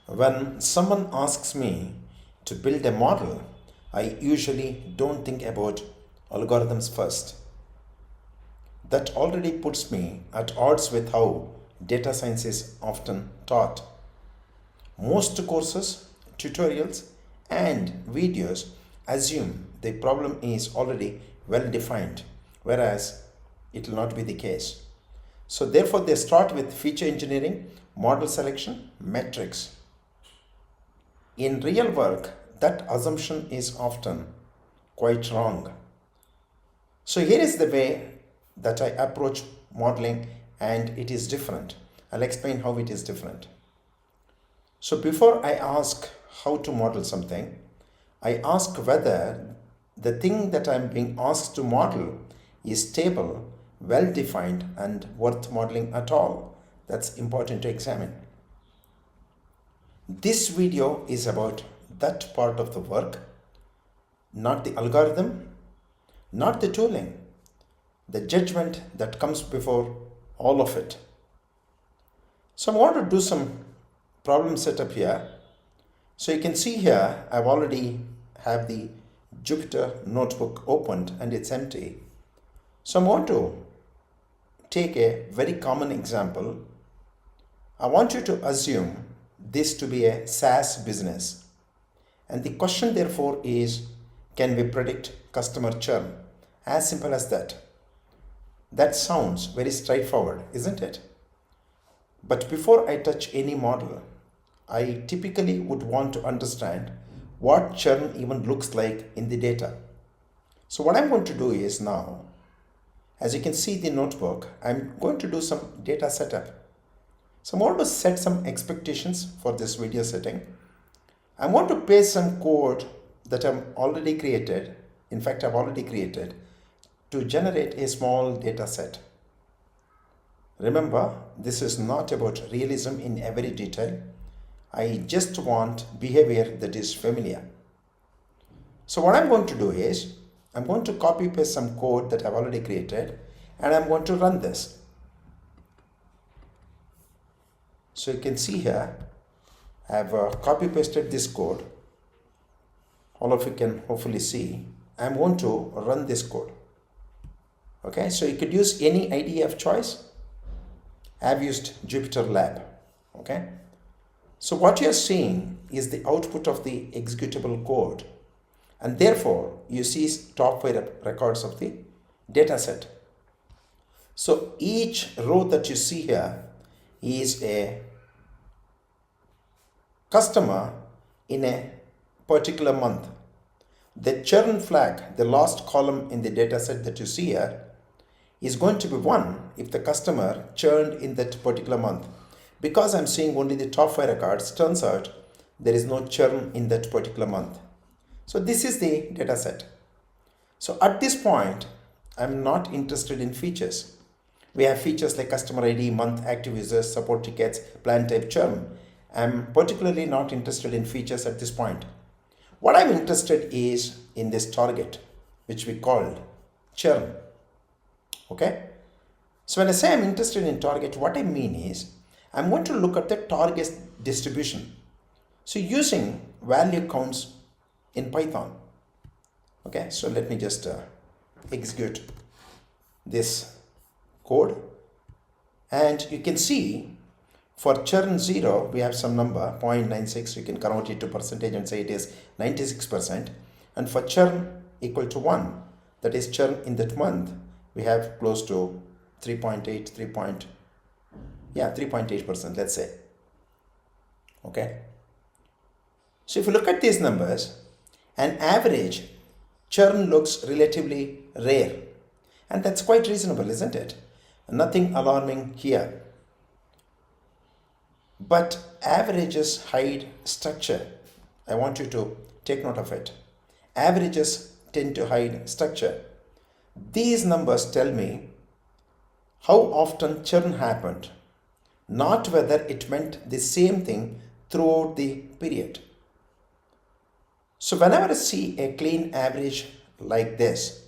When someone asks me to build a model, I usually don't think about algorithms first. That already puts me at odds with how data science is often taught. Most courses, tutorials, and videos assume the problem is already well defined, whereas it will not be the case. So, therefore, they start with feature engineering, model selection, metrics. In real work, that assumption is often quite wrong. So, here is the way that I approach modeling, and it is different. I'll explain how it is different. So, before I ask how to model something, I ask whether the thing that I'm being asked to model is stable, well defined, and worth modeling at all. That's important to examine. This video is about that part of the work, not the algorithm, not the tooling, the judgment that comes before all of it. So I want to do some problem setup here. So you can see here I've already have the Jupyter notebook opened and it's empty. So I want to take a very common example. I want you to assume this to be a SaaS business. And the question therefore is, can we predict customer churn? As simple as that. That sounds very straightforward, isn't it? But before I touch any model, I typically would want to understand what churn even looks like in the data. So what I'm going to do is now, as you can see the notebook, I'm going to do some data setup. So I want to set some expectations for this video setting. I want to paste some code that I've already created. In fact, I've already created to generate a small data set. Remember, this is not about realism in every detail. I just want behavior that is familiar. So what I'm going to do is, I'm going to copy paste some code that I've already created and I'm going to run this. So you can see here, I've copy pasted this code. All of you can hopefully see. I'm going to run this code. Okay, so you could use any IDE of choice. I've used Jupyter Lab. Okay, so what you're seeing is the output of the executable code, and therefore you see top 5 records of the data set. So each row that you see here is a customer in a particular month. The churn flag, the last column in the data set that you see here, is going to be 1 if the customer churned in that particular month. Because I'm seeing only the top 5 records, turns out there is no churn in that particular month. So this is the data set. So at this point, I'm not interested in features. We have features like customer ID, month, active users, support tickets, plan type, churn. I'm particularly not interested in features at this point. What I'm interested is in this target, which we called churn. Okay? So when I say I'm interested in target, what I mean is I'm going to look at the target distribution. So using value counts in Python. Okay, so let me just execute this code. And you can see for churn 0, we have some number 0.96. You can convert it to percentage and say it is 96%. And for churn equal to 1, that is churn in that month, we have close to 3.8%, let's say. Okay. So if you look at these numbers, an average churn looks relatively rare. And that's quite reasonable, isn't it? Nothing alarming here. But averages hide structure. I want you to take note of it. Averages tend to hide structure. These numbers tell me how often churn happened, not whether it meant the same thing throughout the period. So whenever I see a clean average like this,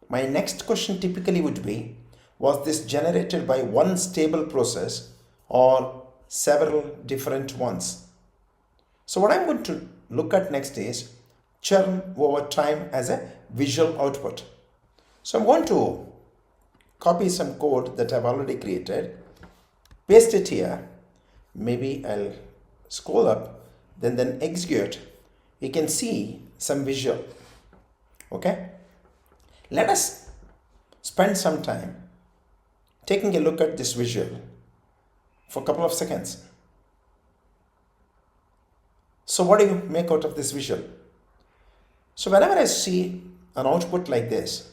my next question typically would be, was this generated by one stable process or several different ones. So what I'm going to look at next is churn over time as a visual output. So I'm going to copy some code that I've already created, paste it here. Maybe I'll scroll up, then execute. You can see some visual. Okay. Let us spend some time taking a look at this visual for a couple of seconds. So what do you make out of this visual? So whenever I see an output like this,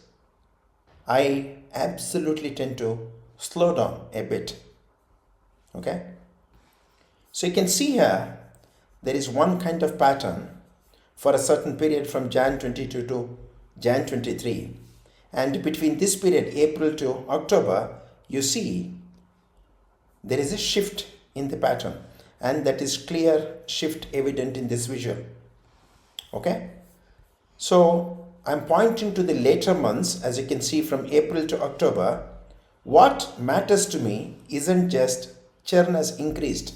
I absolutely tend to slow down a bit. Okay. So you can see here, there is one kind of pattern for a certain period from Jan 22 to Jan 23. And between this period, April to October, you see there is a shift in the pattern, and that is clear shift evident in this visual. Okay. So I'm pointing to the later months. As you can see, from April to October, what matters to me isn't just churn has increased.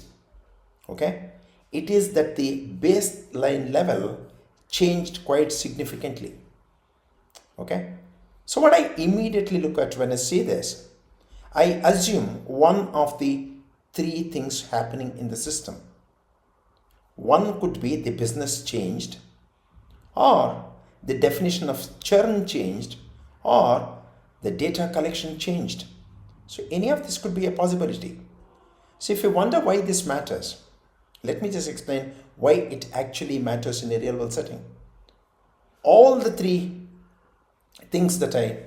Okay. It is that the baseline level changed quite significantly. Okay. So what I immediately look at when I see this, I assume one of the three things happening in the system. One could be the business changed, or the definition of churn changed, or the data collection changed. So any of this could be a possibility. So if you wonder why this matters, let me just explain why it actually matters in a real world setting. All the three things that I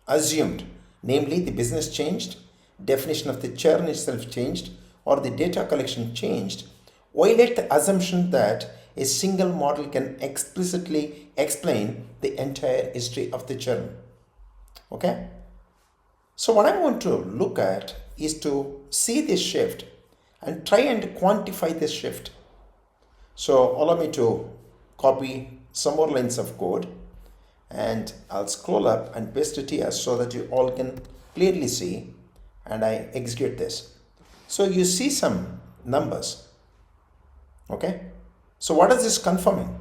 assumed, namely the business changed, definition of the churn itself changed, or the data collection changed, violate the assumption that a single model can explicitly explain the entire history of the churn. Okay? So what I'm going to look at is to see this shift and try and quantify this shift. So allow me to copy some more lines of code, and I'll scroll up and paste it here so that you all can clearly see, and I execute this. So you see some numbers. Okay. So what is this confirming?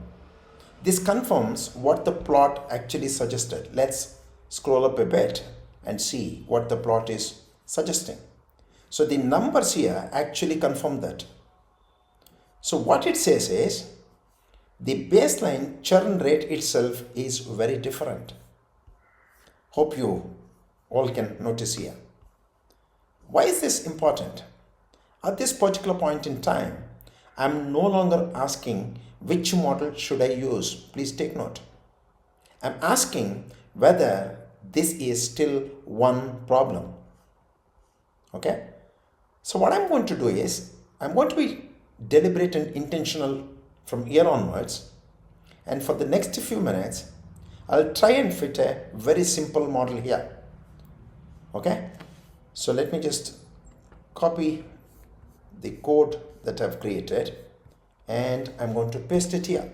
This confirms what the plot actually suggested. Let's scroll up a bit and see what the plot is suggesting. So the numbers here actually confirm that. So what it says is the baseline churn rate itself is very different. Hope you all can notice here. Why is this important? At this particular point in time, I'm no longer asking which model should I use. Please take note. I'm asking whether this is still one problem. Okay. So what I'm going to do is, I'm going to be deliberate and intentional from here onwards, and for the next few minutes I'll try and fit a very simple model here. Okay. So let me just copy the code that I've created, and I'm going to paste it here.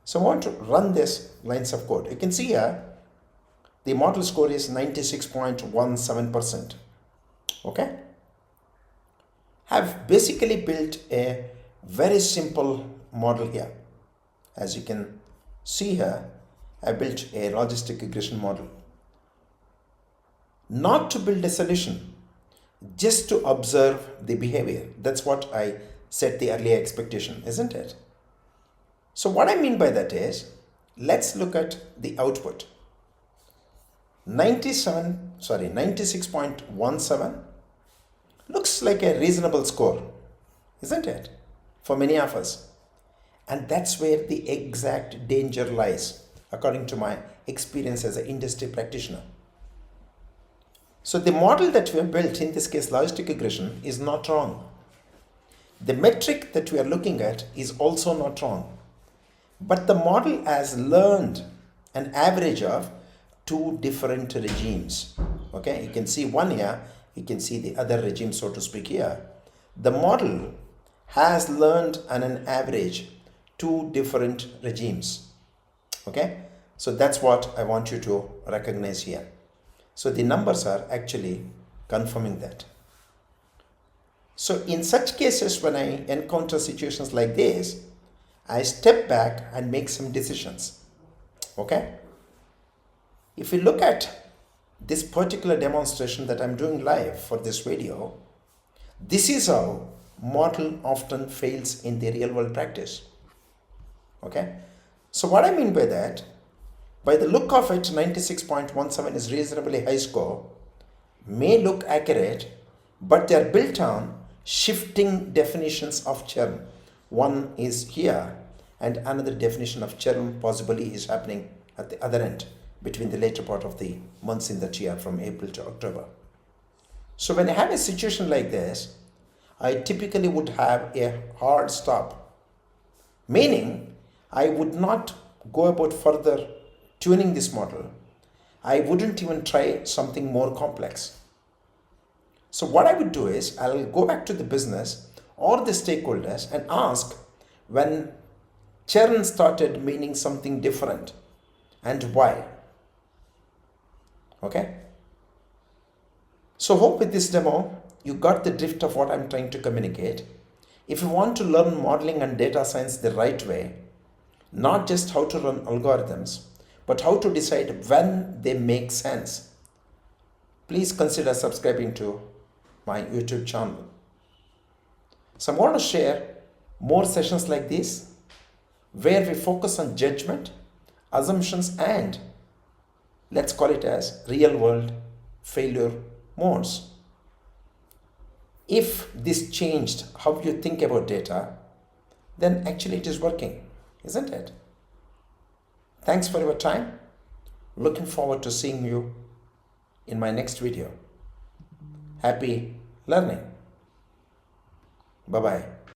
So I want to run this lines of code. You can see here the model score is 96.17%. Okay. I've basically built a very simple model here. As you can see here, I built a logistic regression model. Not to build a solution, just to observe the behavior. That's what I set the earlier expectation, isn't it? So what I mean by that is, let's look at the output. 96.17 looks like a reasonable score, isn't it? For many of us. And that's where the exact danger lies, according to my experience as an industry practitioner. So the model that we have built, in this case logistic regression, is not wrong. The metric that we are looking at is also not wrong. But the model has learned an average of two different regimes. Okay, you can see one here, you can see the other regime, so to speak, here. The model has learned on an average two different regimes. Okay, so that's what I want you to recognize here. So the numbers are actually confirming that. So in such cases, when I encounter situations like this, I step back and make some decisions. Okay? If you look at this particular demonstration that I'm doing live for this video, this is how model often fails in the real world practice. Okay? So what I mean by that, by the look of it, 96.17 is reasonably high score, may look accurate, but they are built on shifting definitions of churn. One is here, and another definition of churn possibly is happening at the other end between the later part of the months in that year from April to October. So when I have a situation like this, I typically would have a hard stop, meaning I would not go about further tuning this model. I wouldn't even try something more complex. So what I would do is I'll go back to the business or the stakeholders and ask when churn started meaning something different and why. Okay? So hope with this demo you got the drift of what I'm trying to communicate. If you want to learn modeling and data science the right way, not just how to run algorithms, but how to decide when they make sense, please consider subscribing to my YouTube channel. So I'm going to share more sessions like this where we focus on judgment, assumptions, and let's call it as real world failure modes. If this changed how you think about data, then actually it is working, isn't it? Thanks for your time. Looking forward to seeing you in my next video. Happy learning. Bye-bye.